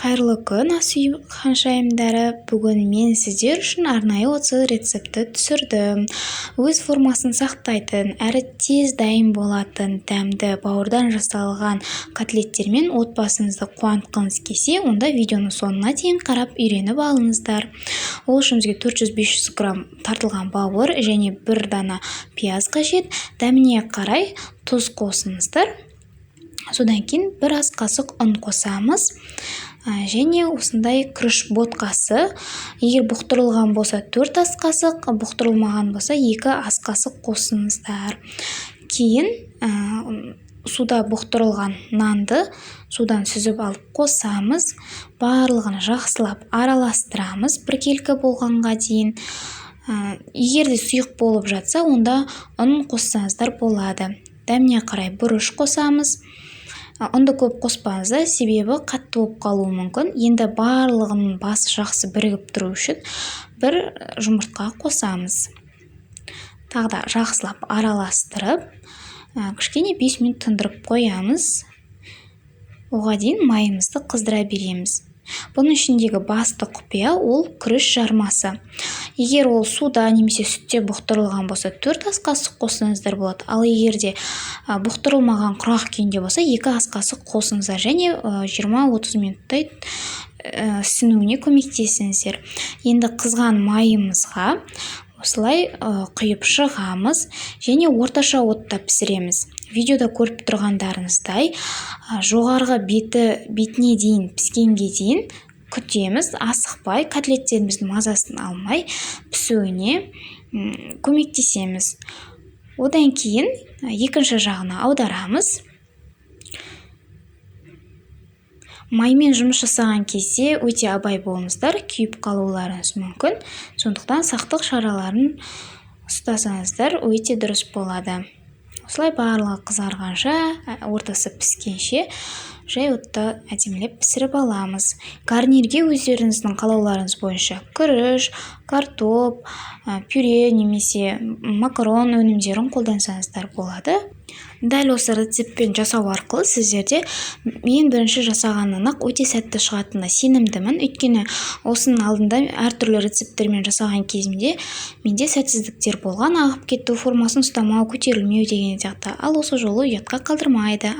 Қайырлы күн, ас үй ханшайымдары. Бүгін мен сіздер үшін арнайы 30 рецепті түсірдім. Өз формасын сақтайтын, әрі тез дайын болатын дәмді бауырдан жасалған котлеттермен отбасыңызды қуантқыңыз келсе, онда видеоны соңына дейін қарап үйреніп алыңыздар. Ол үшін бізге 400-500 грамм тартылған бауыр және 1 дана пияз қажет. Дәміне қарай тұз қосыңыздар. Содан кейін 1 ас қасық ұн қосамыз. Және осындай күріш ботқасы, егер бұқтырылған болса 4 ас қасық, бұқтырылмаған болса 2 ас қасық қосыңыздар. Кейін суда бұқтырылған нанды судан сүзіп алып қосамыз. Барлығын жақсылап араластырамыз біркелкі болғанға дейін. Егер де сұйық болып жатса, онда ұн қоссаңыздар болады. Дәміне қарай бұрыш қосамыз. Ұнды көп қоспаңыздар, себебі қатты болып қалуы мүмкін. Енді барлығының басы жақсы бірігіп тұру үшін 1 жұмыртқа қосамыз. Тағы да жақсылап араластырып, кішкене 5 минут тындырып қоямыз. Оған дейін майымызды қыздыра береміз. Бұның ішіндегі басты құпия ол күріш жармасы. Егер ол суда немесе сүтте бұқтырылған болса 4 ас қасық қосыңыздар болады. Ал егер де бұқтырылмаған құрақ күйінде болса 2 ас қасық қосыңыздар және 20-30 минуттай сіңуіне көмектесіңіздер. Енді қызған майымызға осылай құйып шығамыз және орташа отта пісіреміз. Видеода көріп тұрғандарыңыздай жоғарғы бетіне дейін піскенге дейін күтеміз, асықпай, котлеттеріміздің мазасын алмай пісуіне көмектесеміз. Одан кейін екінші жағына аударамыз. Маймен жұмыс жасаған кезде өте абай болыңыздар, күйіп қалуларыңыз мүмкін. Сондықтан сақтық шараларын ұстасаңыздар өте дұрыс болады. Осылай барлығы қызарғанша, ортасы піскенше жай отта әдемілеп пісіріп аламыз. Гарнирге өздеріңіздің қалауларыңыз бойынша күріш, картоп, пюре немесе макарон өнімдерін қолдансаңыздар болады. Дәл осы рецептпен жасау арқылы сіздерде мен бірінші жасағаннан өте сәтті шығатынына сенімдімін. Өйткені осының алдында әртүрлі рецепттермен жасаған кезімде менде сәтсіздіктер болған, ағып кету, формасын ұстамау, көтерілмеу деген сияқты. Ал осы жолы ұятқа қалдырмайды.